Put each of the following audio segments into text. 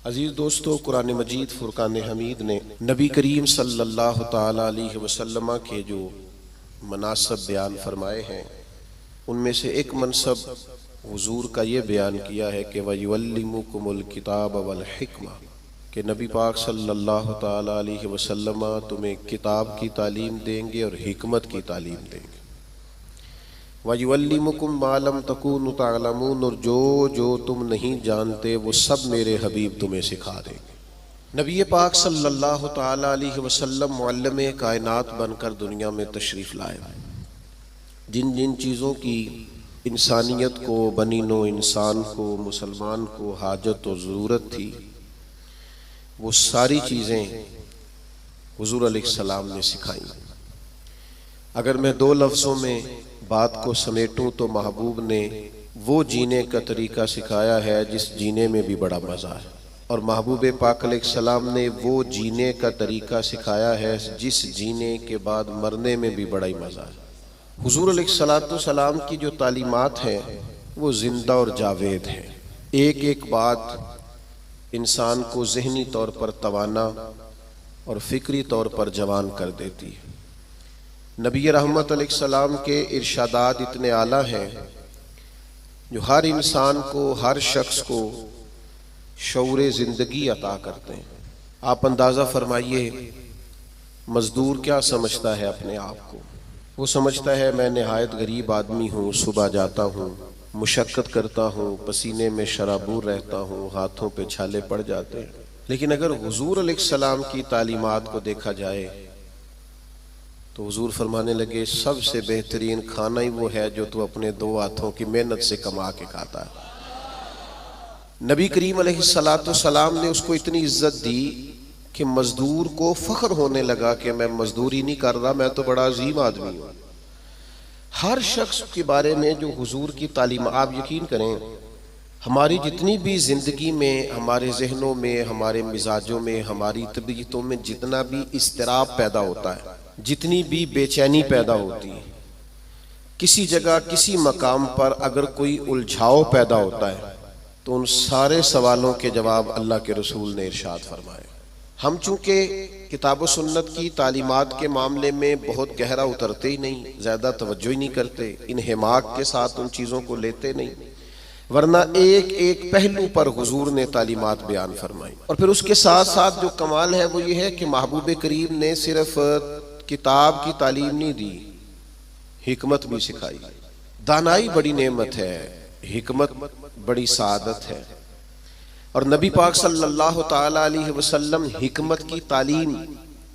عزیز دوستو، قرآن مجید فرقان حمید نے نبی کریم صلی اللہ تعالی علیہ وسلم کے جو مناصب بیان فرمائے ہیں ان میں سے ایک منصب حضور کا یہ بیان کیا ہے کہ وَيُعَلِّمُكُمُ الْكِتَابَ وَالْحِكْمَةَ کہ نبی پاک صلی اللہ تعالی علیہ وسلم تمہیں کتاب کی تعلیم دیں گے اور حکمت کی تعلیم دیں گے۔ وَيُعَلِّمُكُمْ مَا لَمْ تَكُونُوا تَعْلَمُونَ اور جو تم نہیں جانتے وہ سب میرے حبیب تمہیں سکھا دیں گے۔ نبی پاک صلی اللہ تعالی علیہ وسلم معلم کائنات بن کر دنیا میں تشریف لائے۔ جن جن چیزوں کی انسانیت کو، بنی نوع انسان کو، مسلمان کو حاجت و ضرورت تھی، وہ ساری چیزیں حضور علیہ السلام نے سکھائیں۔ اگر میں دو لفظوں میں بات کو سمیٹوں تو محبوب نے وہ جینے کا طریقہ سکھایا ہے جس جینے میں بھی بڑا مزہ ہے، اور محبوب پاک علیہ السلام نے وہ جینے کا طریقہ سکھایا ہے جس جینے کے بعد مرنے میں بھی بڑا ہی مزہ ہے۔ حضور علیہ السلام کی جو تعلیمات ہیں وہ زندہ اور جاوید ہیں۔ ایک ایک بات انسان کو ذہنی طور پر توانا اور فکری طور پر جوان کر دیتی ہے۔ نبی رحمت علیہ السلام کے ارشادات اتنے اعلیٰ ہیں جو ہر انسان کو، ہر شخص کو شعور زندگی عطا کرتے ہیں۔ آپ اندازہ فرمائیے مزدور کیا سمجھتا ہے اپنے آپ کو؟ وہ سمجھتا ہے میں نہایت غریب آدمی ہوں، صبح جاتا ہوں، مشقت کرتا ہوں، پسینے میں شرابور رہتا ہوں، ہاتھوں پہ چھالے پڑ جاتے ہیں۔ لیکن اگر حضور علیہ السلام کی تعلیمات کو دیکھا جائے تو حضور فرمانے لگے سب سے بہترین کھانا ہی وہ ہے جو تو اپنے دو ہاتھوں کی محنت سے کما کے کھاتا ہے۔ نبی کریم علیہ السلام نے اس کو اتنی عزت دی کہ مزدور کو فخر ہونے لگا کہ میں مزدوری نہیں کر رہا، میں تو بڑا عظیم آدمی ہوں۔ ہر شخص کے بارے میں جو حضور کی تعلیم، آپ یقین کریں ہماری جتنی بھی زندگی میں، ہمارے ذہنوں میں، ہمارے مزاجوں میں، ہماری طبیعتوں میں جتنا بھی اضطراب پیدا ہوتا ہے، جتنی بھی بے چینی پیدا ہوتی ہے، کسی جگہ کسی مقام پر اگر کوئی الجھاؤ پیدا ہوتا ہے تو ان سارے سوالوں کے جواب اللہ کے رسول نے ارشاد فرمائے۔ ہم چونکہ کتاب و سنت کی تعلیمات کے معاملے میں بہت گہرا اترتے ہی نہیں، زیادہ توجہ ہی نہیں کرتے، انہماک کے ساتھ ان چیزوں کو لیتے نہیں، ورنہ ایک ایک پہلو پر حضور نے تعلیمات بیان فرمائی۔ اور پھر اس کے ساتھ ساتھ جو کمال ہے وہ یہ ہے کہ محبوب کریم نے صرف کتاب کی تعلیم نہیں دی، حکمت بھی سکھائی۔ دانائی بڑی نعمت ہے، حکمت بڑی سعادت ہے، اور نبی پاک صلی اللہ تعالی علیہ وسلم حکمت کی تعلیم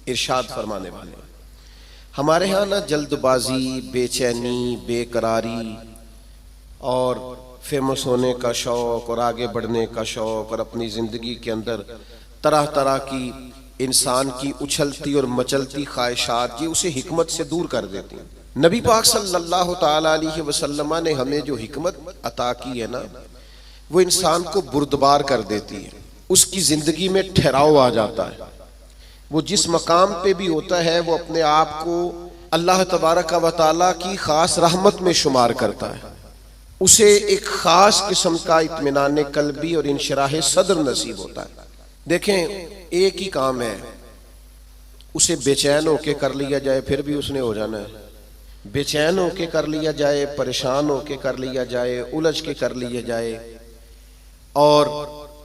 ارشاد فرمانے والے۔ ہمارے ہاں نہ جلد بازی، بے چینی، بے قراری اور فیمس ہونے کا شوق اور آگے بڑھنے کا شوق اور اپنی زندگی کے اندر طرح طرح کی انسان کی اچھلتی اور مچلتی خواہشات یہ اسے حکمت سے دور کر دیتی ہیں۔ نبی پاک صلی اللہ تعالی علیہ وسلم نے ہمیں جو حکمت عطا کی ہے نا، وہ انسان کو بردبار کر دیتی ہے، اس کی زندگی میں ٹھہراؤ آ جاتا ہے۔ وہ جس مقام پہ بھی ہوتا ہے وہ اپنے آپ کو اللہ تبارک و تعالیٰ کی خاص رحمت میں شمار کرتا ہے، اسے ایک خاص قسم کا اطمینان قلبی اور انشراح صدر نصیب ہوتا ہے۔ دیکھیں ایک ہی کام ہے، اسے بے چین ہو کے کر لیا جائے پھر بھی اس نے ہو جانا ہے، بے چین ہو کے کر لیا جائے، پریشان ہو کے کر لیا جائے، الجھ کے کر لیا جائے اور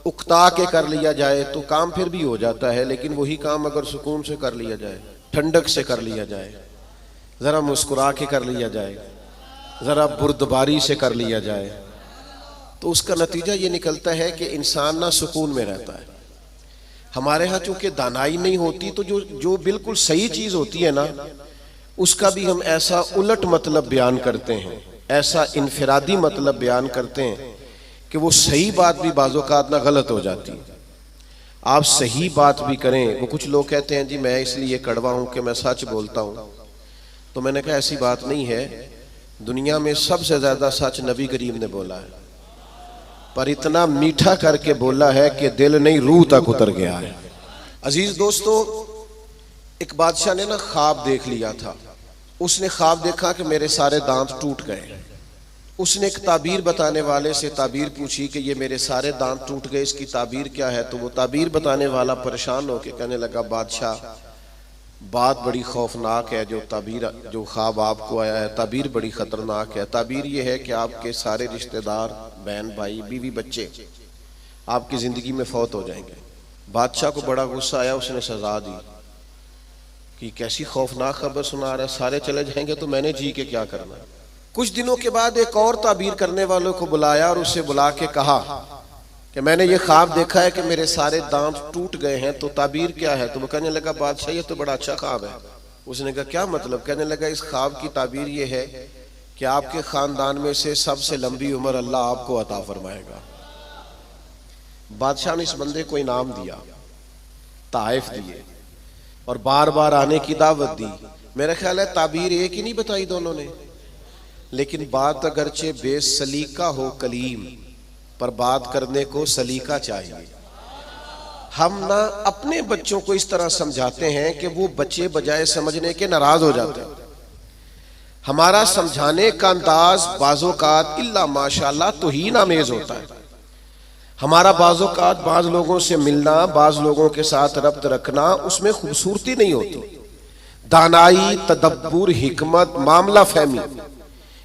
اکتا کے کر لیا جائے تو کام پھر بھی ہو جاتا ہے۔ لیکن وہی کام اگر سکون سے کر لیا جائے، ٹھنڈک سے کر لیا جائے، ذرا مسکرا کے کر لیا جائے، ذرا بردباری سے کر لیا جائے تو اس کا نتیجہ یہ نکلتا ہے کہ انسان نہ سکون میں رہتا ہے۔ ہمارے ہاں چونکہ دانائی نہیں ہوتی تو جو بالکل صحیح چیز ہوتی ہے نا اس کا بھی ہم ایسا الٹ مطلب بیان کرتے ہیں، ایسا انفرادی مطلب بیان کرتے ہیں کہ وہ صحیح بات بھی بعض اوقات نہ غلط ہو جاتی۔ آپ صحیح بات بھی کریں، وہ کچھ لوگ کہتے ہیں جی میں اس لیے کڑوا ہوں کہ میں سچ بولتا ہوں، تو میں نے کہا ایسی بات نہیں ہے۔ دنیا میں سب سے زیادہ سچ نبی کریم نے بولا ہے، پر اتنا میٹھا کر کے بولا ہے کہ دل نہیں روح تک اتر گیا ہے۔ عزیز دوستو، ایک بادشاہ نے نا خواب دیکھ لیا تھا، اس نے خواب دیکھا کہ میرے سارے دانت ٹوٹ گئے۔ اس نے ایک تعبیر بتانے والے سے تعبیر پوچھی کہ یہ میرے سارے دانت ٹوٹ گئے، اس کی تعبیر کیا ہے؟ تو وہ تعبیر بتانے والا پریشان ہو کے کہنے لگا بادشاہ بات بڑی خوفناک ہے، جو خواب آپ کو آیا ہے تعبیر بڑی خطرناک ہے۔ تعبیر یہ ہے کہ آپ کے سارے رشتہ دار، بہن بھائی، بیوی بچے آپ کی زندگی میں فوت ہو جائیں گے۔ بادشاہ کو بڑا غصہ آیا، اس نے سزا دی کہ کیسی خوفناک خبر سنا رہا ہے، سارے چلے جائیں گے تو میں نے جی کے کیا کرنا ہے۔ کچھ دنوں کے بعد ایک اور تعبیر کرنے والوں کو بلایا اور اسے بلا کے کہا کہ میں نے یہ خواب دیکھا ہے کہ میرے سارے دانت ٹوٹ گئے ہیں، تو تعبیر کیا ہے؟ تو وہ کہنے لگا بادشاہ یہ تو بڑا اچھا خواب ہے۔ اس نے کہا کیا مطلب؟ کہنے لگا اس خواب کی تعبیر یہ ہے کہ آپ کے خاندان میں سے سب سے لمبی عمر اللہ آپ کو عطا فرمائے گا۔ بادشاہ نے اس بندے کو انعام دیا، تحائف دیے اور بار بار آنے کی دعوت دی۔ میرا خیال ہے تعبیر ایک ہی نہیں بتائی دونوں نے، لیکن بات اگرچہ بے سلیقہ ہو کلیم، پر بات کرنے کو سلیقہ چاہیے۔ ہم نہ اپنے بچوں کو اس طرح سمجھاتے ہیں کہ وہ بچے بجائے سمجھنے کے ناراض ہو جاتے ہیں۔ ہمارا سمجھانے کا انداز بعض اوقات الا ماشاءاللہ توہین آمیز ہوتا ہے۔ ہمارا بعض اوقات بعض لوگوں سے ملنا، بعض لوگوں کے ساتھ ربط رکھنا، اس میں خوبصورتی نہیں ہوتی۔ دانائی، تدبر، حکمت، معاملہ فہمی،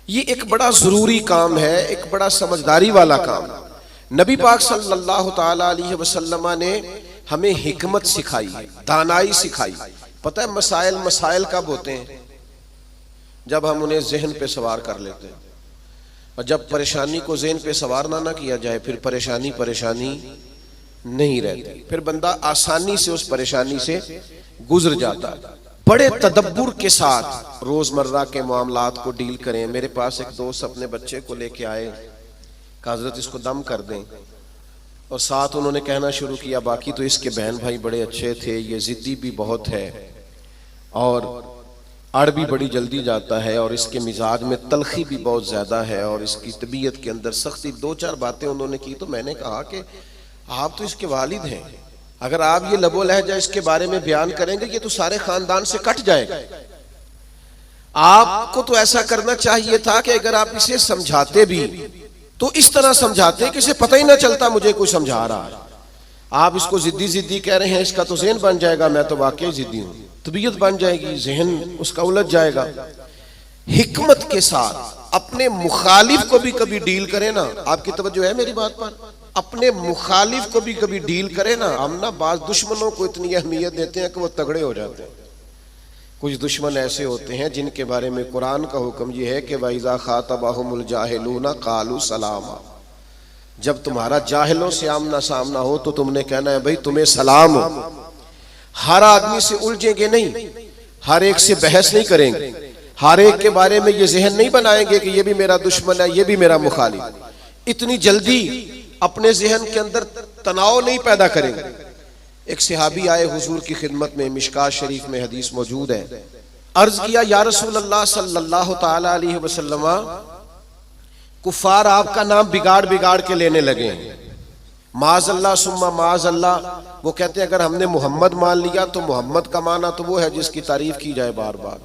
یہ ایک بڑا ضروری کام ہے، ایک بڑا سمجھداری والا کام ہے۔ نبی پاک صلی اللہ تعالی علیہ وسلم نے ہمیں حکمت سکھائی ہے، دانائی سکھائی۔ پتہ ہے مسائل کب ہوتے ہیں؟ جب ہم انہیں ذہن پہ سوار کر لیتے ہیں، اور جب پریشانی کو ذہن پہ سوار نہ کیا جائے پھر پریشانی نہیں رہتی، پھر بندہ آسانی سے اس پریشانی سے گزر جاتا ہے۔ بڑے تدبر کے ساتھ روزمرہ کے معاملات کو ڈیل کریں۔ میرے پاس ایک دوست اپنے بچے کو لے کے آئے کہ حضرت اس کو دم کر دیں، اور ساتھ انہوں نے کہنا شروع کیا باقی تو اس کے بہن بھائی بڑے اچھے تھے، یہ ضدی بھی بہت ہے اور اڑ بھی بڑی جلدی جاتا ہے، اور اس کے مزاج میں تلخی بھی بہت زیادہ ہے، اور اس کی طبیعت کے اندر سختی۔ دو چار باتیں انہوں نے کی تو میں نے کہا کہ آپ تو اس کے والد ہیں، اگر آپ یہ لب و لہجہ اس کے بارے میں بیان کریں گے یہ تو سارے خاندان سے کٹ جائے گا۔ آپ کو تو ایسا کرنا چاہیے تھا کہ اگر آپ اسے سمجھاتے بھی تو اس طرح سمجھاتے کہ اسے پتہ ہی نہ چلتا مجھے کوئی سمجھا رہا ہے۔ آپ اس کو ضدی کہہ رہے ہیں، اس کا تو ذہن بن جائے گا میں تو واقعی ضدی ہوں، طبیعت بن جائے گی، ذہن اس کا الجھ جائے گا۔ حکمت کے ساتھ اپنے مخالف کو بھی کبھی ڈیل کریں نا۔ آپ کی توجہ ہے میری بات پر؟ اپنے مخالف کو بھی کبھی ڈیل کریں نا۔ ہم نا بعض دشمنوں کو اتنی اہمیت دیتے ہیں کہ وہ تگڑے ہو جاتے ہیں۔ کچھ دشمن ایسے ہوتے ہیں جن کے بارے میں قرآن کا حکم یہ ہے کہ وَإِذَا خَاطَبَهُمُ الْجَاهِلُونَ قَالُوا سَلَامًا، جب تمہارا جاہلوں سے آمنا سامنا ہو تو تم نے کہنا ہے بھئی تمہیں سلام ہو۔ ہر آدمی سے الجھیں گے نہیں، ہر ایک سے بحث نہیں کریں گے، ہر ایک کے بارے میں یہ ذہن نہیں بنائیں گے کہ یہ بھی میرا دشمن ہے، یہ بھی میرا مخالف۔ اتنی جلدی اپنے ذہن کے اندر تناؤ نہیں پیدا کریں گے۔ ایک صحابی آئے حضور کی خدمت میں، مشکاۃ شریف میں حدیث موجود ہے۔ عرض کیا یا رسول اللہ صلی اللہ تعالی علیہ وسلم، کفار آپ کا نام بگاڑ کے لینے لگے ہیں، معاذ اللہ ثم معاذ اللہ۔ وہ کہتے ہیں اگر ہم نے محمد مان لیا تو محمد کا معنی تو وہ ہے جس کی تعریف کی جائے بار بار۔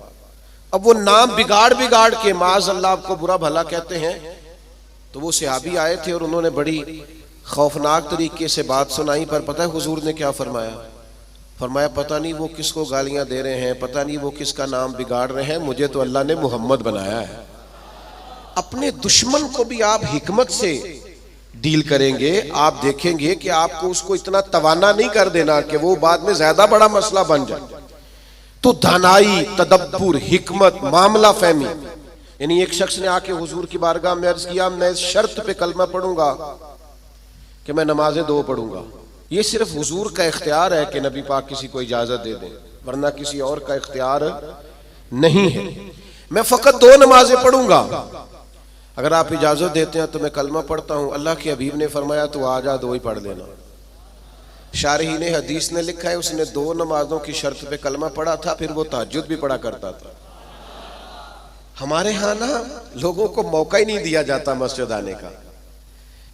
اب وہ نام بگاڑ کے معاذ اللہ آپ کو برا بھلا کہتے ہیں۔ تو وہ صحابی آئے تھے اور انہوں نے بڑی خوفناک طریقے سے بات سنائی، پر پتہ ہے حضور نے کیا فرمایا؟ فرمایا پتہ نہیں وہ کس کو گالیاں دے رہے ہیں، پتہ نہیں وہ کس کا نام بگاڑ رہے ہیں، مجھے تو اللہ نے محمد بنایا ہے۔ اپنے دشمن کو بھی آپ حکمت سے ڈیل کریں گے، آپ دیکھیں گے کہ آپ کو اس کو اتنا توانا نہیں کر دینا کہ وہ بعد میں زیادہ بڑا مسئلہ بن جائے۔ تو دانائی، تدبر، حکمت، معاملہ فہمی۔ یعنی ایک شخص نے آ کے حضور کی بارگاہ میں عرض کیا میں اس شرط پہ کلمہ پڑھوں گا کہ میں نمازیں 2 پڑھوں گا۔ یہ صرف حضور کا اختیار ہے کہ نبی پاک کسی کو اجازت دے دیں، ورنہ کسی اور کا اختیار نہیں ہے۔ میں فقط 2 نمازیں پڑھوں گا، اگر آپ اجازت دیتے ہیں تو میں کلمہ پڑھتا ہوں۔ اللہ کے حبیب نے فرمایا تو آ جا 2 ہی پڑھ لینا۔ شارحین حدیث نے لکھا ہے اس نے 2 نمازوں کی شرط پہ کلمہ پڑھا تھا، پھر وہ تہجد بھی پڑھا کرتا تھا۔ ہمارے ہاں نا لوگوں کو موقع ہی نہیں دیا جاتا مسجد آنے کا۔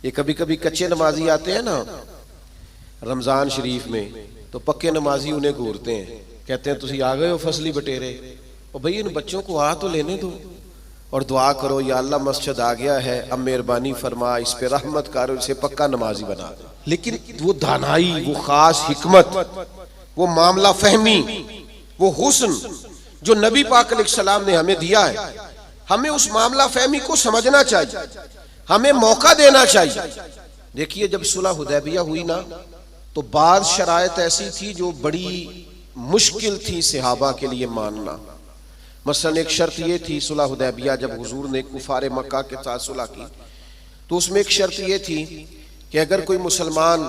یہ کبھی کبھی کچے نمازی آتے ہیں نا رمضان شریف میں، تو پکے نمازی انہیں گھورتے ہیں، کہتے ہیں تسی آ گئے ہو فصلی بٹیرے، اور بھئی ان بچوں کو آ تو لینے دو، اور دعا کرو یا اللہ مسجد آ گیا ہے، اب مہربانی فرما اس پہ رحمت کر، اسے پکا نمازی بنا دے۔ لیکن وہ دانائی، وہ خاص حکمت، وہ معاملہ فہمی، وہ حسن جو نبی پاک علیہ السلام نے ہمیں دیا ہے، ہمیں اس معاملہ فہمی کو سمجھنا چاہیے، ہمیں موقع دینا چاہیے۔ دیکھیے جب صلح حدیبیہ ہوئی نا تو بعض شرائط ایسی تھی جو بڑی مشکل تھی صحابہ کے لیے ماننا۔ مثلا ایک شرط یہ تھی صلح حدیبیہ جب حضور نے کفار مکہ کے ساتھ صلح کی تو اس میں ایک شرط یہ تھی کہ اگر کوئی مسلمان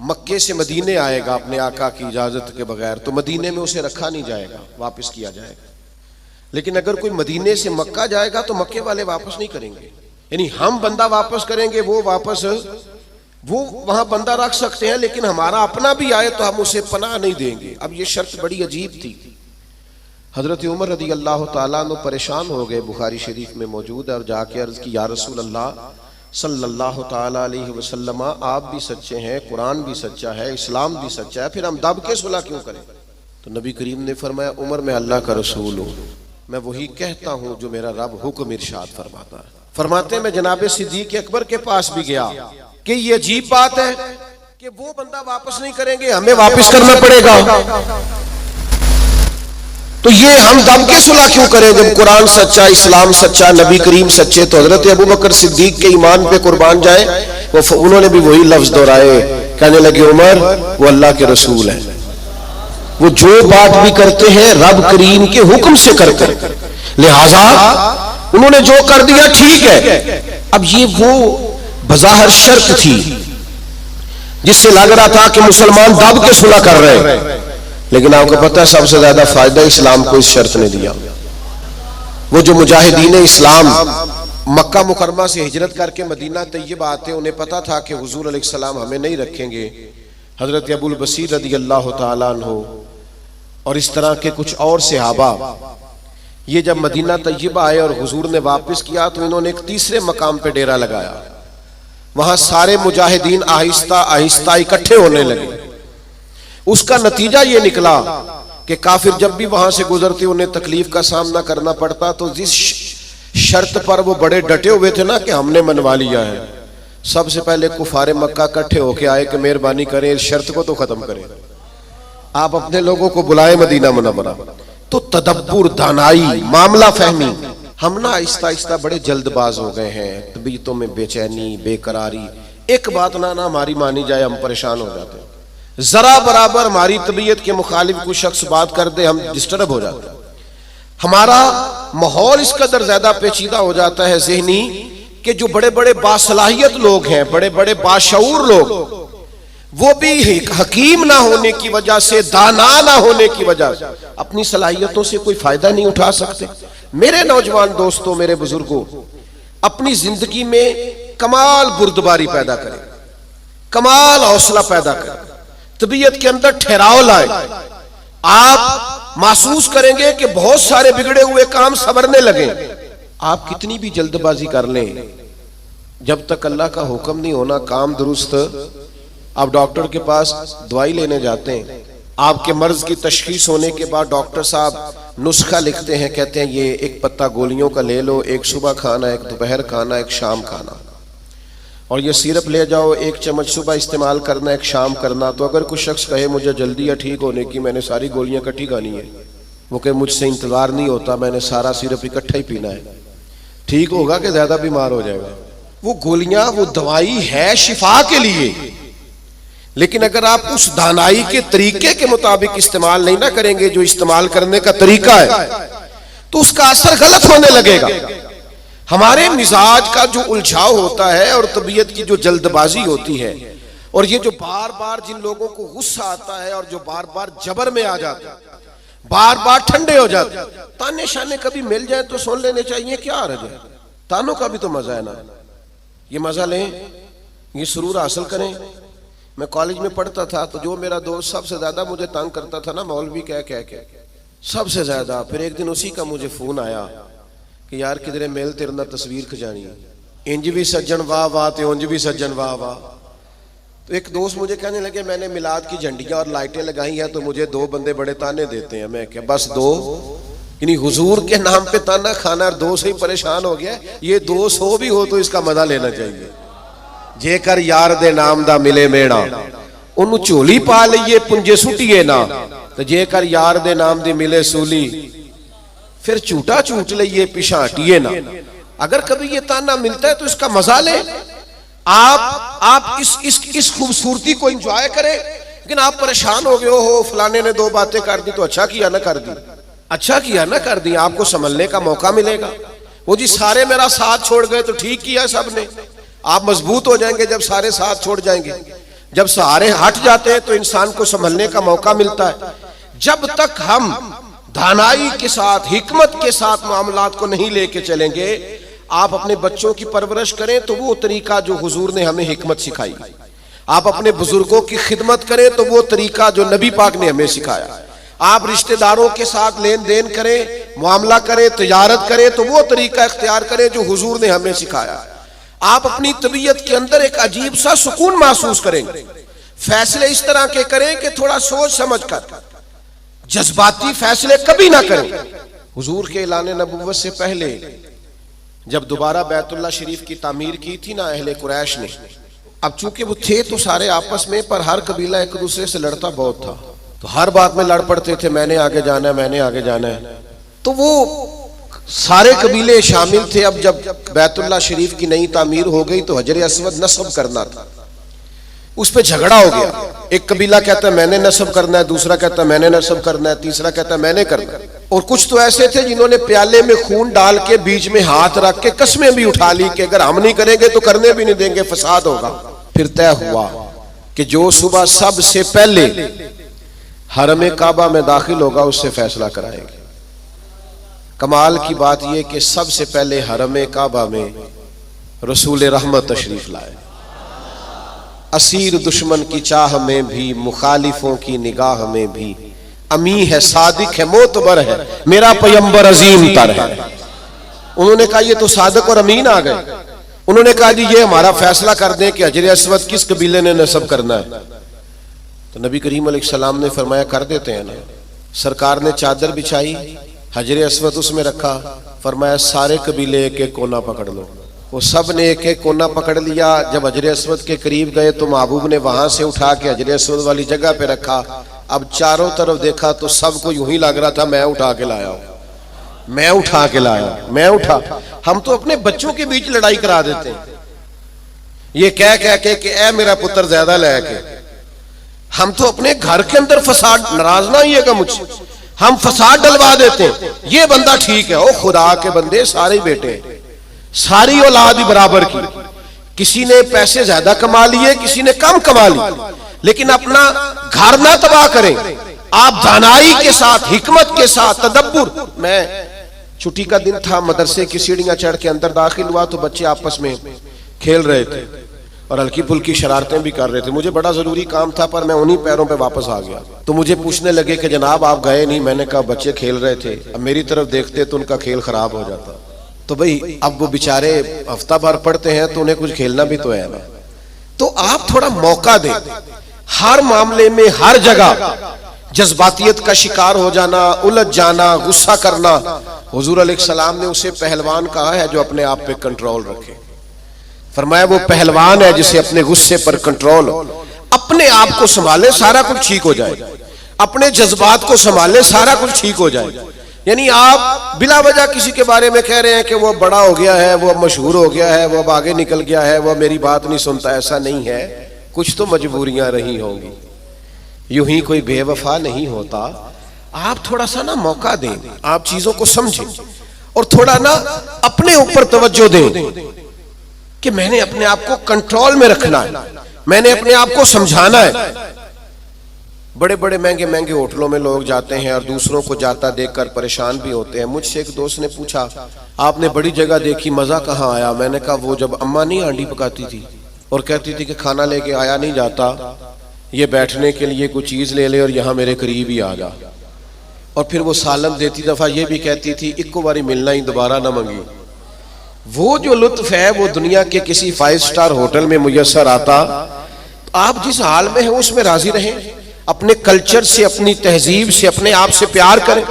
مکے سے مدینے آئے گا اپنے آقا کی اجازت کے بغیر تو مدینے میں اسے رکھا نہیں جائے گا، واپس کیا جائے گا۔ لیکن اگر کوئی مدینے سے مکہ جائے گا تو مکے والے واپس نہیں کریں گے، یعنی ہم بندہ واپس کریں گے، وہ وہاں بندہ رکھ سکتے ہیں، لیکن ہمارا اپنا بھی آئے تو ہم اسے پناہ نہیں دیں گے۔ اب یہ شرط بڑی عجیب تھی۔ حضرت عمر رضی اللہ تعالیٰ عنہ پریشان ہو گئے، بخاری شریف میں موجود ہے، اور جا کے عرض کی یا رسول اللہ صلی اللہ تعالیٰ علیہ وسلم، آپ بھی سچے ہیں، قرآن بھی سچا ہے، اسلام بھی سچا ہے، پھر ہم دب کے صلح کیوں کریں؟ تو نبی کریم نے فرمایا عمر میں اللہ کا رسول ہوں، میں وہی کہتا ہوں جو میرا رب حکم ارشاد فرماتا ہے۔ فرماتے ہیں میں جناب صدیق اکبر کے پاس بھی گیا کہ یہ عجیب بات ہے کہ وہ بندہ واپس نہیں کریں گے، ہمیں واپس کرنا پڑے گا، تو یہ ہم دم کے صلح کیوں کریں جب قرآن سچا، اسلام سچا، نبی کریم سچے؟ تو حضرت ابو بکر صدیق کے ایمان پہ قربان جائیں، انہوں نے بھی وہی لفظ دہرائے، کہنے لگے عمر وہ اللہ کے رسول ہیں، وہ جو بات بھی کرتے ہیں رب کریم کے حکم سے کرتے ہیں، لہٰذا انہوں نے جو کر دیا ٹھیک ہے۔ اب یہ وہ بظاہر شرط تھی جس سے لگ رہا تھا کہ مسلمان دب کے صلح کر رہے ہیں، لیکن آپ کو پتہ ہے سب سے زیادہ فائدہ اسلام کو اس شرط نے دیا۔ وہ جو مجاہدین اسلام مکہ مکرمہ سے ہجرت کر کے مدینہ طیبہ آتے، انہیں پتہ تھا کہ حضور علیہ السلام ہمیں نہیں رکھیں گے۔ حضرت ابو البصیر رضی اللہ تعالیٰ عنہ اور اس طرح کے کچھ اور صحابہ یہ جب مدینہ طیبہ آئے اور حضور نے واپس کیا تو انہوں نے ایک تیسرے مقام پہ ڈیرا لگایا، وہاں سارے مجاہدین آہستہ آہستہ اکٹھے ہونے لگے۔ اس کا نتیجہ یہ نکلا کہ کافر جب بھی وہاں سے گزرتے انہیں تکلیف کا سامنا کرنا پڑتا، تو جس شرط پر وہ بڑے ڈٹے ہوئے تھے نا کہ ہم نے منوا لیا ہے، سب سے پہلے کفار مکہ اکٹھے ہو کے آئے کہ مہربانی کریں اس شرط کو تو ختم کریں، آپ اپنے لوگوں کو بلائیں مدینہ منورہ۔ تو تدبر، دانائی، معاملہ فہمی، ہم نہ آہستہ آہستہ بڑے جلد باز ہو گئے ہیں، طبیعتوں میں بے چینی، بے قراری، ایک بات نہ ہماری مانی جائے ہم پریشان ہو جاتے ہیں، ذرا برابر ہماری طبیعت کے مخالف کوئی شخص بات کر دے ہم ڈسٹرب ہو جاتے ہیں، ہمارا ماحول اس قدر زیادہ پیچیدہ ہو جاتا ہے ذہنی کہ جو بڑے بڑے باصلاحیت لوگ ہیں، بڑے بڑے باشعور لوگ، وہ بھی حکیم نہ ہونے کی وجہ سے، دانا نہ ہونے کی وجہ سے اپنی صلاحیتوں سے کوئی فائدہ نہیں اٹھا سکتے۔ میرے نوجوان دوستوں، میرے بزرگوں، اپنی زندگی میں کمال بردباری پیدا کریں، کمال حوصلہ پیدا کریں، طبیعت کے اندر ٹھہراؤ لائیں، آپ محسوس کریں گے کہ بہت سارے بگڑے ہوئے کام سنورنے لگیں۔ آپ کتنی بھی جلد بازی کر لیں، جب تک اللہ کا حکم نہیں ہونا کام درست، آپ ڈاکٹر کے پاس دوائی لینے جاتے ہیں، آپ کے مرض کی تشخیص ہونے کے بعد ڈاکٹر صاحب نسخہ لکھتے ہیں، کہتے ہیں یہ ایک پتہ گولیوں کا لے لو، ایک صبح کھانا، ایک دوپہر کھانا، ایک شام کھانا، اور یہ سیرپ لے جاؤ، ایک چمچ صبح استعمال کرنا، ایک شام کرنا۔ تو اگر کوئی شخص کہے مجھے جلدی ہے ٹھیک ہونے کی، میں نے ساری گولیاں اکٹھی کھانی ہیں، وہ کہ مجھ سے انتظار نہیں ہوتا، میں نے سارا سیرپ اکٹھا ہی پینا ہے، ٹھیک ہوگا کہ زیادہ بیمار ہو جائے گا؟ وہ گولیاں، وہ دوائی ہے شفا کے لیے، لیکن اگر آپ اس دانائی کے طریقے کے مطابق استعمال نہیں نہ کریں گے جو استعمال کرنے کا طریقہ ہے، تو اس کا اثر غلط ہونے لگے گا۔ ہمارے مزاج کا جو الجھاؤ ہوتا ہے اور طبیعت کی جو جلد بازی ہوتی ہے، اور یہ جو بار بار جن لوگوں کو غصہ آتا ہے اور جو بار بار جبر میں آ جاتا ہے، بار بار ٹھنڈے ہو جاتے ہیں، تانے شانے کبھی مل جائیں تو سن لینے چاہیے، کیا حرج ہے؟ تانوں کا بھی تو مزہ ہے نا، یہ مزہ لیں، یہ سرور حاصل کریں۔ میں کالج میں پڑھتا تھا تو جو میرا دوست سب سے زیادہ مجھے تنگ کرتا تھا نا، مولوی کہہ کے سب سے زیادہ، پھر ایک دن اسی کا مجھے فون آیا کہ یار کدھرے میل تیرے نہ تصویر کھجانی ہے، انج بھی سجن واہ واہ تے انج بھی سجن واہ واہ۔ تو ایک دوست مجھے کہنے لگے میں نے میلاد کی جھنڈیاں اور لائٹیں لگائی ہیں تو مجھے دو بندے بڑے تانے دیتے ہیں۔ میں کہ بس دو، یعنی حضور کے نام پہ تانا کھانا اور دو سے ہی پریشان ہو گیا. یہ دو سو بھی ہو تو اس کا مزہ لینا چاہیے. جے کر یار دے نام دا ملے میڑا انہوں چولی پا لئیے پنجے سٹیے نا, تو جے کر یار دے نام دی ملے سولی پھر چوٹا چوٹ لئیے پیشاں ہٹیے نا. اگر کبھی یہ تانا ملتا ہے تو اس کا مزہ لیں. آپ اس خوبصورتی کو انجوائے کریں. لیکن آپ پریشان ہو گئے ہو فلانے نے دو باتیں کر دی تو اچھا کیا نہ کر دی, اچھا کیا نہ کر دی, آپ کو سنبھلنے کا موقع ملے گا. وہ جی سارے میرا ساتھ چھوڑ گئے تو ٹھیک کیا سب نے. آپ مضبوط ہو جائیں گے جب سارے ساتھ چھوڑ جائیں گے. جب سارے ہٹ جاتے ہیں تو انسان کو سنبھلنے کا موقع ملتا ہے. جب تک ہم دانائی کے ساتھ حکمت کے ساتھ معاملات کو نہیں لے کے چلیں گے, آپ اپنے بچوں کی پرورش کریں تو وہ طریقہ جو حضور نے ہمیں حکمت سکھائی, آپ اپنے بزرگوں کی خدمت کریں تو وہ طریقہ جو نبی پاک نے ہمیں سکھایا, آپ رشتہ داروں کے ساتھ لین دین کریں, معاملہ کریں, تجارت کریں تو وہ طریقہ اختیار کریں جو حضور نے ہمیں سکھایا. آپ اپنی طبیعت کے اندر ایک عجیب سا سکون محسوس کریں گے. فیصلے اس طرح کے کریں کہ تھوڑا سوچ سمجھ کر, جذباتی فیصلے کبھی نہ کریں. حضور کے اعلان نبوت سے پہلے جب دوبارہ بیت اللہ شریف کی تعمیر کی تھی نا اہل قریش نے, اب چونکہ وہ تھے تو سارے آپس میں, پر ہر قبیلہ ایک دوسرے سے لڑتا بہت تھا, تو ہر بات میں لڑ پڑتے تھے, میں نے آگے جانا ہے, میں نے آگے جانا ہے. تو وہ سارے قبیلے شامل تھے. اب جب بیت اللہ شریف کی نئی تعمیر ہو گئی تو حجر اسود نصب کرنا تھا, اس پہ جھگڑا ہو گیا. ایک قبیلہ کہتا ہے میں نے نصب کرنا ہے, دوسرا کہتا ہے میں نے نصب کرنا ہے, تیسرا کہتا ہے میں نے کرنا ہے. اور کچھ تو ایسے تھے جنہوں نے پیالے میں خون ڈال کے بیچ میں ہاتھ رکھ کے قسمیں بھی اٹھا لی کہ اگر ہم نہیں کریں گے تو کرنے بھی نہیں دیں گے, فساد ہوگا. پھر طے ہوا کہ جو صبح سب سے پہلے حرم کعبہ میں داخل ہوگا اس سے فیصلہ کرائیں گے. کمال کی بات یہ کہ سب سے پہلے حرم کعبہ میں رسول رحمت تشریف لائے. اسیر دشمن کی چاہ میں بھی, مخالفوں کی نگاہ میں بھی, امی ہے, صادق ہے, معتبر ہے, میرا پیمبر عظیم تر ہے. انہوں نے کہا یہ تو صادق اور امین آ گئے. انہوں نے کہا جی یہ ہمارا فیصلہ کر دیں کہ حجر اسود کس قبیلے نے نصب کرنا ہے. تو نبی کریم علیہ السلام نے فرمایا کر دیتے ہیں نا. سرکار نے چادر بچھائی, حجر اسود اس میں رکھا, فرمایا سارے قبیلے ایک ایک کونا پکڑ لو. وہ سب نے ایک ایک کونا پکڑ لیا. جب حجر اسود کے قریب گئے تو محبوب نے وہاں سے اٹھا کے حجر اسود والی جگہ پہ رکھا. اب چاروں طرف دیکھا تو سب کو یوں ہی لگ رہا تھا میں اٹھا کے لایا ہوں, میں اٹھا کے لایا, میں اٹھا. ہم تو اپنے بچوں کے بیچ لڑائی کرا دیتے ہیں یہ کہہ کہ اے میرا پتر زیادہ لے کے. ہم تو اپنے گھر کے اندر فساد, ناراض نہ ہوئیے گا مجھ سے, ہم فساد ڈلوا دیتے ہیں. یہ بندہ ٹھیک ہے, او خدا کے بندے سارے بیٹے ہیں, ساری اولاد ہی برابر کی. کسی نے پیسے زیادہ کما لیے, کسی نے کم کما لیے, لیکن اپنا گھر نہ تباہ کریں. آپ دانائی کے ساتھ, حکمت کے ساتھ, تدبر. میں چھٹی کا دن تھا, مدرسے کی سیڑھیاں چڑھ کے اندر داخل ہوا تو بچے آپس میں کھیل رہے تھے اور ہلکی پھلکی شرارتیں بھی کر رہے تھے. مجھے بڑا ضروری کام تھا پر میں انہی پیروں پہ واپس آ گیا. تو مجھے پوچھنے لگے کہ جناب آپ گئے نہیں. میں نے کہا بچے کھیل رہے تھے, اب میری طرف دیکھتے تو ان کا کھیل خراب ہو جاتا. تو بھئی اب وہ بیچارے ہفتہ بھر پڑھتے ہیں تو انہیں کچھ کھیلنا بھی تو ہے نا. تو آپ تھوڑا موقع دیں. ہر معاملے میں ہر جگہ جذباتیت کا شکار ہو جانا, الجھ جانا, غصہ کرنا. حضور علیہ السلام نے اسے پہلوان کہا ہے جو اپنے آپ پہ کنٹرول رکھے. فرمایا وہ پہلوان ہے جسے اپنے غصے پر کنٹرول ہو. اپنے آپ کو سنبھالے سارا کچھ ٹھیک ہو جائے. اپنے جذبات کو سنبھالے سارا کچھ ٹھیک ہو جائے. یعنی آپ بلا وجہ کسی کے بارے میں کہہ رہے ہیں کہ وہ بڑا ہو گیا ہے, وہ مشہور ہو گیا ہے, وہ اب آگے نکل گیا ہے, وہ میری بات نہیں سنتا. ایسا نہیں ہے. کچھ تو مجبوریاں رہی ہوں گی, یوں ہی کوئی بے وفا نہیں ہوتا. آپ تھوڑا سا نا موقع دیں, آپ چیزوں کو سمجھیں اور تھوڑا نا اپنے اوپر توجہ دیں کہ میں نے اپنے آپ کو کنٹرول میں رکھنا ہے, میں نے اپنے آپ کو سمجھانا ہے. بڑے بڑے مہنگے مہنگے ہوٹلوں میں لوگ جاتے ہیں اور دوسروں کو جاتا دیکھ کر پریشان بھی ہوتے ہیں. مجھ سے ایک دوست نے پوچھا آپ نے بڑی جگہ دیکھی, مزہ کہاں آیا؟ میں نے کہا وہ جب اماں نہیں ہانڈی پکاتی تھی اور کہتی تھی کہ کھانا لے کے آیا نہیں جاتا, یہ بیٹھنے کے لیے کوئی چیز لے لے اور یہاں میرے قریب ہی آ جا. اور پھر وہ سالن دیتی دفعہ یہ بھی کہتی تھی اکو باری ملنا ہی دوبارہ نہ منگی. وہ جو لطف ہے وہ دنیا کے کسی 5 سٹار ہوٹل میں میسر آتا. آپ جس حال میں ہیں اس میں راضی رہیں, اپنے کلچر سے, اپنی تہذیب سے, اپنے آپ سے پیار کریں.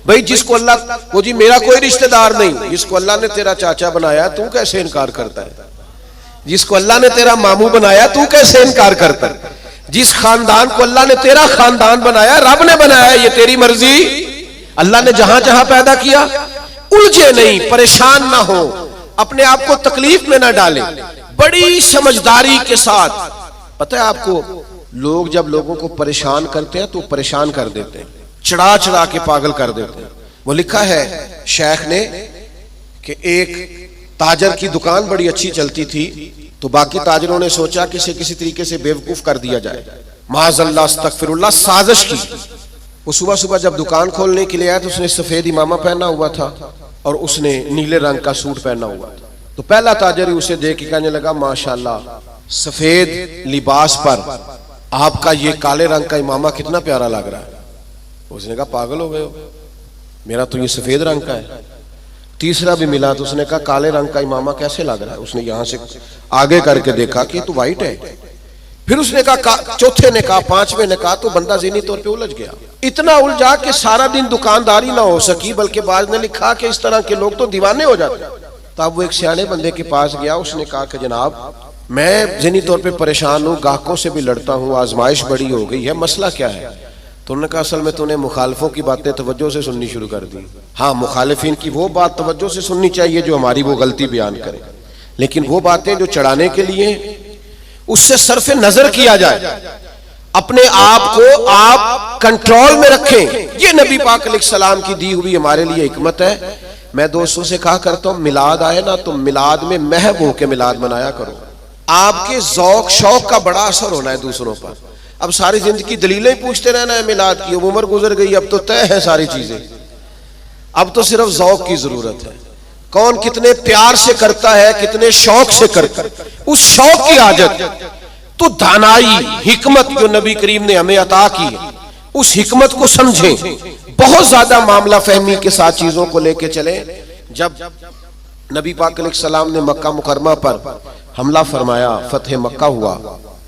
بھئی جس کو اللہ، وہ جی میرا کوئی رشتہ دار نہیں، جس کو اللہ نے تیرا چاچا بنایا تو کیسے انکار کرتا ہے؟ جس کو اللہ نے تیرا ماموں بنایا تو کیسے انکار کرتا ہے؟ جس خاندان کو اللہ نے تیرا خاندان بنایا، رب نے بنایا، یہ تیری مرضی، اللہ نے جہاں جہاں پیدا کیا۔ الجھے نہیں، پریشان نہ ہو، اپنے آپ کو تکلیف میں نہ ڈالیں، بڑی سمجھداری کے ساتھ۔ پتہ ہے آپ کو، لوگ جب لوگوں کو پریشان کرتے ہیں تو پریشان کر دیتے ہیں، چڑھا چڑھا کے پاگل کر دیتے ہیں۔ وہ لکھا ہے شیخ نے کہ ایک تاجر کی دکان بڑی اچھی چلتی تھی، تو باقی تاجروں نے سوچا کہ اسے کسی طریقے سے بیوقوف کر دیا جائے، معاذ اللہ استغفر اللہ، سازش کی۔ وہ صبح صبح جب دکان کھولنے کے لیے آیا تو اس نے سفید امامہ پہنا ہوا تھا اور اس نے نیلے رنگ کا سوٹ پہنا ہوا تھا۔ تو پہلا تاجر ہی اسے دیکھ کے کہنے لگا ماشاءاللہ، سفید لباس پر آپ کا یہ کالے رنگ کا امامہ کتنا پیارا لگ رہا ہے۔ اس نے کہا پاگل ہو گئے ہو، میرا تو یہ سفید رنگ کا ہے۔ تیسرا بھی ملا تو اس نے کہا کالے رنگ کا امامہ کیسے لگ رہا ہے؟ اس نے یہاں سے آگے کر کے دیکھا کہ تو وائٹ ہے۔ پھر اس نے کہا، چوتھے نے کہا، پانچویں نے کہا، تو بندہ ذہنی طور پہ الجھ گیا، اتنا الجھا کہ سارا دن دکانداری نہ ہو سکی، بلکہ بعض نے لکھا کہ اس طرح کے لوگ تو دیوانے ہو جاتے ہیں۔ تب وہ ایک سیانے بندے کے پاس گیا، اس نے کہا کہ جناب میں ذہنی طور پہ پریشان ہوں، گاہکوں سے بھی لڑتا ہوں، آزمائش بڑی ہو گئی ہے، مسئلہ کیا ہے؟ تو انہوں نے کہا اصل میں تو نے مخالفوں کی باتیں توجہ سے سننی شروع کر دی۔ ہاں، مخالفین کی وہ بات توجہ سے سننی چاہیے جو ہماری وہ غلطی بیان کرے، لیکن وہ باتیں جو چڑھانے کے لیے، اس سے صرف نظر کیا جائے، اپنے آپ کو آپ کنٹرول میں رکھیں۔ یہ نبی پاک علیہ السلام کی دی ہوئی ہمارے لیے حکمت ہے۔ میں دوستوں سے کہا کرتا ہوں، میلاد آئے نا تو میلاد میں محو ہو کے میلاد منایا کرو۔ آپ کے ذوق شوق کا بڑا اثر ہونا ہے دوسروں پر۔ اب ساری زندگی دلیلیں پوچھتے رہنا ہے میلاد کی، اب عمر گزر گئی، اب تو طے ہے ساری چیزیں، اب تو صرف ذوق کی ضرورت ہے۔ کون کتنے پیار سے کرتا ہے، کتنے شوق سے کرتا ہے، اس شوق کی حاجت۔ تو دانائی، حکمت جو نبی کریم نے ہمیں عطا کی، اس حکمت کو سمجھیں، بہت زیادہ معاملہ فہمی کے ساتھ چیزوں کو لے کے چلیں۔ جب نبی پاک علیہ السلام نے مکہ مکرمہ پر حملہ فرمایا، فتح مکہ ہوا،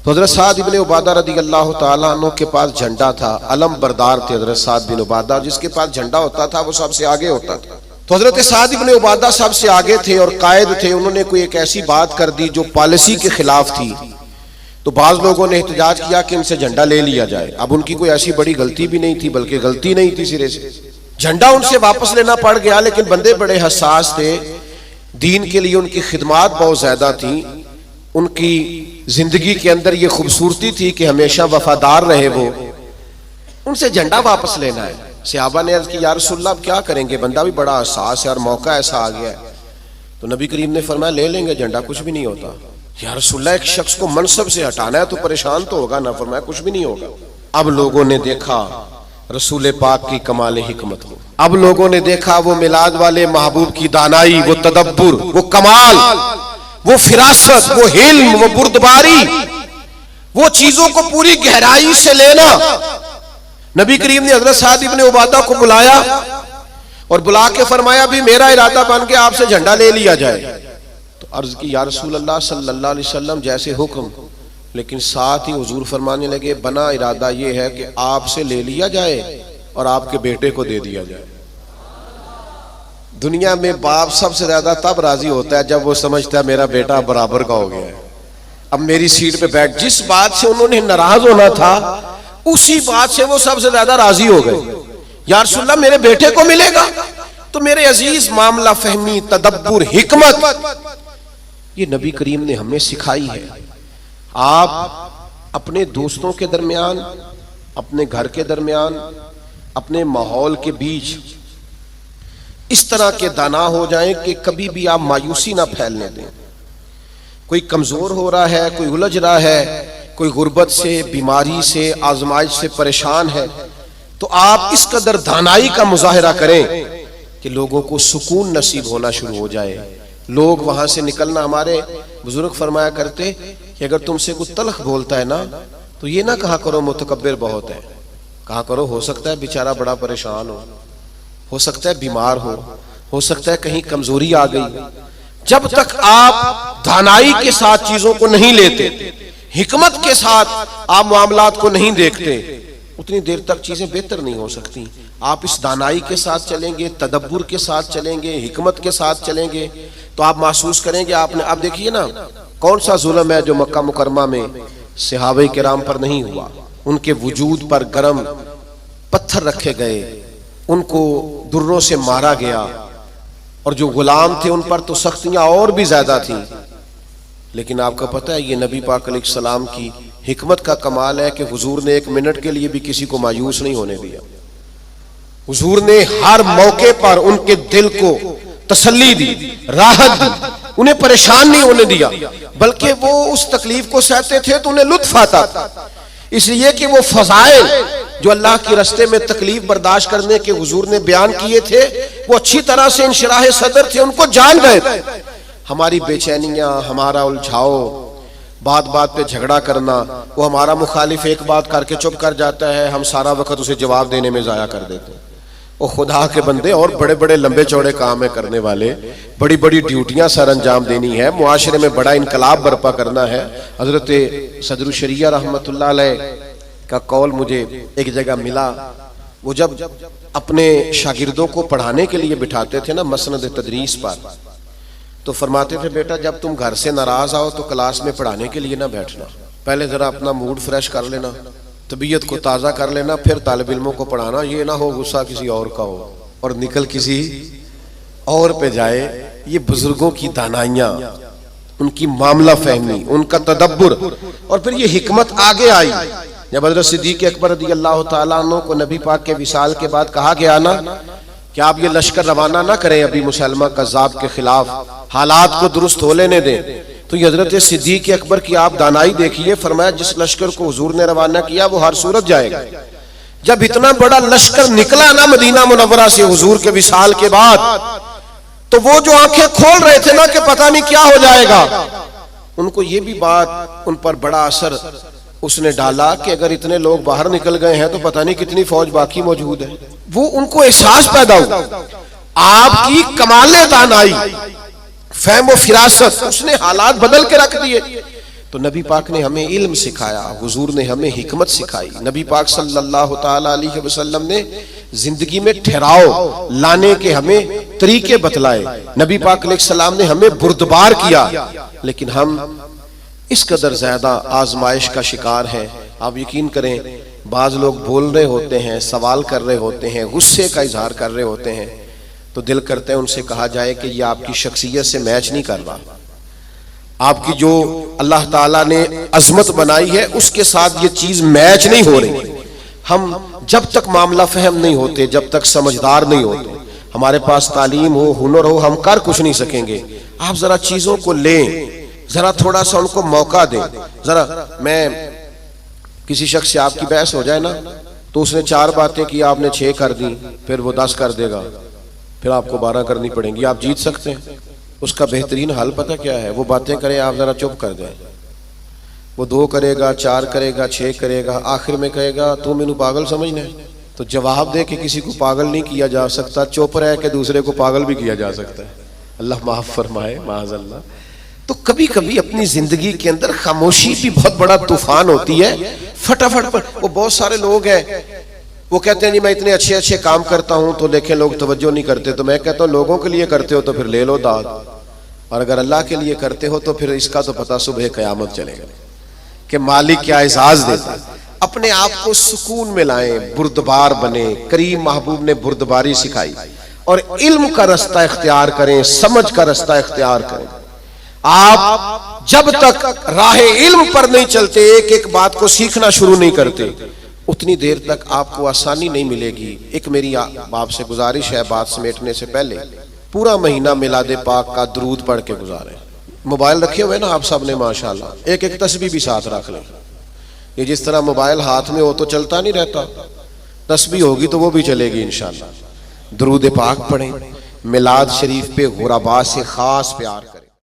تو حضرت سعد ابن عبادہ رضی اللہ تعالیٰ عنہ کے پاس جھنڈا تھا، علم بردار تھے حضرت سعد بن عبادہ، جس کے پاس جھنڈا ہوتا تھا وہ سب سے آگے ہوتا تھا۔ تو حضرت سعد ابن عبادہ سب سے آگے تھے اور قائد تھے، انہوں نے کوئی ایک ایسی بات کر دی جو پالیسی کے خلاف تھی، تو بعض لوگوں نے احتجاج کیا کہ ان سے جھنڈا لے لیا جائے۔ اب ان کی کوئی ایسی بڑی غلطی بھی نہیں تھی، بلکہ غلطی نہیں تھی سرے سے، جھنڈا ان سے واپس لینا پڑ گیا، لیکن بندے بڑے حساس تھے، دین کے لیے ان کی خدمات بہت زیادہ تھیں، ان کی زندگی کے اندر یہ خوبصورتی تھی کہ ہمیشہ وفادار رہے وہ، ان سے جھنڈا واپس لینا ہے۔ صحابہ نے عرض کی یا رسول اللہ اب کیا کریں گے، بندہ بھی بڑا حساس ہے اور موقع ایسا آ گیا ہے۔ تو نبی کریم نے فرمایا لے لیں گے جھنڈا، کچھ بھی نہیں ہوتا۔ یا رسول اللہ ایک شخص کو منصب سے ہٹانا ہے تو پریشان تو ہوگا نا، فرمایا کچھ بھی نہیں ہوگا۔ اب لوگوں نے دیکھا رسول پاک کی کمال حکمت کو، اب لوگوں نے دیکھا وہ میلاد والے محبوب کی دانائی، وہ تدبر، وہ کمال، وہ فراست، وہ علم، وہ بردباری، وہ چیزوں کو پوری گہرائی سے لینا۔ نبی کریم نے حضرت سعد ابن عبادہ کو بلایا اور بلا کے فرمایا بھی میرا ارادہ بن کے آپ سے جھنڈا لے لیا جائے۔ تو عرض کی یا رسول اللہ صلی اللہ علیہ وسلم جیسے حکم، لیکن ساتھ ہی حضور فرمانے لگے بنا ارادہ یہ ہے کہ آپ سے لے لیا جائے اور آپ کے بیٹے کو دے دیا جائے۔ دنیا میں باپ سب سے زیادہ تب راضی ہوتا ہے جب وہ سمجھتا ہے میرا بیٹا برابر کا ہو گیا ہے، اب میری سیٹ پہ بیٹھ۔ جس بات سے انہوں نے ناراض ہونا تھا اسی بات سے وہ سب سے زیادہ راضی ہو گئے۔ یا رسول اللہ میرے بیٹے کو ملے گا؟ تو میرے عزیز معاملہ فہمی، تدبر، حکمت یہ نبی کریم نے ہمیں سکھائی ہے۔ آپ اپنے دوستوں کے درمیان، اپنے گھر کے درمیان، اپنے ماحول کے بیچ اس طرح کے دانا ہو جائیں کہ کبھی بھی آپ مایوسی نہ پھیلنے دیں۔ کوئی کمزور ہو رہا ہے، کوئی الجھ رہا ہے، کوئی غربت سے، بیماری سے، آزمائش سے پریشان ہے، تو آپ اس قدر دانائی کا مظاہرہ کریں کہ لوگوں کو سکون نصیب ہونا شروع ہو جائے۔ لوگ وہاں سے نکلنا، ہمارے بزرگ فرمایا کرتے کہ اگر تم سے کوئی تلخ بولتا ہے نا تو یہ نہ کہا کرو متکبر بہت ہے، کہا کرو ہو سکتا ہے بیچارہ بڑا پریشان ہو سکتا ہے بیمار ہو سکتا ہے کہیں کمزوری آ گئی۔ جب تک آپ دانائی کے ساتھ چیزوں کو نہیں لیتے، حکمت کے ساتھ آپ معاملات کو نہیں دیکھتے، اتنی دیر تک چیزیں بہتر نہیں ہو سکتی. آپ اس دانائی کے ساتھ چلیں گے، تدبر کے ساتھ چلیں گے، حکمت کے ساتھ چلیں گے تو آپ محسوس کریں گے آپ نے. آپ دیکھیے نا کون سا ظلم ہے جو مکہ مکرمہ میں صحابہ کرام پر نہیں ہوا. ان کے وجود پر گرم پتھر رکھے گئے، ان کو دروں سے مارا گیا، اور جو غلام تھے ان پر تو سختیاں اور بھی زیادہ تھیں. لیکن آپ کو پتہ ہے یہ نبی پاک علیہ السلام کی حکمت کا کمال ہے کہ حضور نے ایک منٹ کے لیے بھی کسی کو مایوس نہیں ہونے دیا. حضور نے ہر موقع پر ان کے دل کو تسلی دی، راحت دی، انہیں پریشان نہیں ہونے دیا، بلکہ وہ اس تکلیف کو سہتے تھے تو انہیں لطف آتا تھا، اس لیے کہ وہ فضائل جو اللہ کے راستے میں تکلیف برداشت کرنے کے حضور نے بیان کیے تھے وہ اچھی طرح سے انشراح صدر تھے، ان کو جان گئے تھے. ہماری بے چینیاں، ہمارا الجھاؤ، بات بات پہ جھگڑا کرنا، وہ ہمارا مخالف ایک بات کر کے چپ کر جاتا ہے، ہم سارا وقت اسے جواب دینے میں ضائع کر دیتے ہیں. وہ خدا کے بندے اور بڑے بڑے لمبے چوڑے کام ہے کرنے والے، بڑی بڑی ڈیوٹیاں سر انجام دینی ہے، معاشرے میں بڑا انقلاب برپا کرنا ہے. حضرت صدر الشریعہ رحمۃ اللہ علیہ کا قول مجھے ایک جگہ ملا. وہ جب اپنے شاگردوں کو پڑھانے کے لیے بٹھاتے تھے نا مسند تدریس پر، تو فرماتے تھے بیٹا جب تم گھر سے ناراض آؤ تو کلاس میں پڑھانے کے لیے نہ بیٹھنا، پہلے ذرا اپنا موڈ فریش کر لینا، طبیعت کو تازہ کر لینا، پھر طالب علموں کو پڑھانا. یہ نہ ہو غصہ کسی اور کا ہو اور نکل کسی اور پہ جائے. یہ بزرگوں کی دانائیاں، ان کی معاملہ فہمی، ان کا تدبر، اور پھر یہ حکمت آگے آئی. جب حضرت صدیق اکبر رضی اللہ تعالیٰ عنہ کو نبی پاک کے وصال کے بعد کہا گیا نا کہ آپ یہ لشکر روانہ نہ کریں ابھی مسلمہ کذاب کے خلاف، حالات کو درست ہو لینے دیں، تو یہ حضرت صدیق اکبر کی آپ دانائی دیکھیے. فرمایا جس لشکر کو حضور نے روانہ کیا وہ ہر صورت جائے گا. جب اتنا بڑا لشکر نکلا نا مدینہ منورہ سے حضور کے وصال کے بعد، تو وہ جو آنکھیں کھول رہے تھے نا کہ پتہ نہیں کیا ہو جائے گا، ان کو یہ بھی بات ان پر بڑا اثر اس نے ڈالا کہ اگر اتنے لوگ باہر نکل گئے ہیں تو پتہ نہیں کتنی فوج باقی موجود ہے. وہ ان کو احساس پیدا ہوا آپ کی کمال دانائی، فہم و فراست، اس نے حالات بدل کے رکھ دیے. تو نبی پاک نے ہمیں علم سکھایا، حضور نے ہمیں حکمت سکھائی. نبی پاک صلی اللہ تعالی علیہ وسلم نے زندگی میں ٹھہراؤ لانے کے ہمیں طریقے بتلائے. نبی پاک علیہ السلام نے ہمیں بردبار کیا، لیکن ہم اس قدر زیادہ آزمائش کا شکار ہیں. آپ یقین کریں بعض لوگ بول رہے ہوتے ہیں، سوال کر رہے ہوتے ہیں، غصے کا اظہار کر رہے ہوتے ہیں، تو دل کرتے ہیں ان سے کہا جائے کہ یہ آپ کی شخصیت سے میچ نہیں کر رہا، آپ کی جو اللہ تعالیٰ نے عظمت بنائی ہے اس کے ساتھ یہ چیز میچ نہیں ہو رہی. ہم جب تک معاملہ فہم نہیں ہوتے، جب تک سمجھدار نہیں ہوتے، ہمارے پاس تعلیم ہو، ہنر ہو، ہم کر کچھ نہیں سکیں گے. آپ ذرا چیزوں کو لیں، ذرا تھوڑا سا ان کو موقع دیں. ذرا میں کسی شخص سے آپ کی بحث ہو جائے نا تو اس نے 4 باتیں کی، آپ نے 6 کر دی، پھر وہ 10 کر دے گا، پھر آپ کو 12 کرنی پڑیں گی. آپ جیت سکتے ہیں. اس کا بہترین حل پتہ کیا ہے؟ وہ باتیں کریں، آپ ذرا چپ کر دیں. وہ 2 کرے گا، 4 کرے گا، 6 کرے گا، آخر میں کہے گا تو مینوں پاگل سمجھنا ہے. تو جواب دے کہ کسی کو پاگل نہیں کیا جا سکتا، چپ رہ کے دوسرے کو پاگل بھی کیا جا سکتا ہے. اللہ معاف فرمائے، معاذ اللہ. تو کبھی کبھی اپنی زندگی کے اندر خاموشی بھی بہت بڑا طوفان ہوتی ہے. فٹافٹ پر وہ بہت سارے لوگ ہیں وہ کہتے ہیں جی میں اتنے اچھے اچھے کام کرتا ہوں تو لیکن لوگ توجہ نہیں کرتے. تو میں کہتا ہوں لوگوں کے لیے کرتے ہو تو پھر لے لو داد، اور اگر اللہ کے لیے کرتے ہو تو پھر اس کا تو پتہ صبح قیامت چلے گا کہ مالک کیا اعزاز دیتا. اپنے آپ کو سکون میں لائیں، بردبار بنے. کریم محبوب نے بردباری سکھائی، اور علم کا رستہ اختیار کریں، سمجھ کا رستہ اختیار کریں. آپ جب تک راہ علم پر نہیں چلتے، ایک ایک بات کو سیکھنا شروع نہیں کرتے، اتنی دیر تک آپ کو آسانی نہیں ملے گی. ایک میری آپ سے گزارش ہے بات سمیٹنے سے پہلے، پورا مہینہ میلاد پاک کا درود پڑھ کے گزاریں. موبائل رکھے ہوئے نا آپ سب نے ماشاءاللہ، ایک ایک تسبیح بھی ساتھ رکھ لیں. یہ جس طرح موبائل ہاتھ میں ہو تو چلتا نہیں رہتا، تسبیح ہوگی تو وہ بھی چلے گی انشاءاللہ. درود پاک پڑھیں، میلاد شریف پہ غربا سے خاص پیار کریں.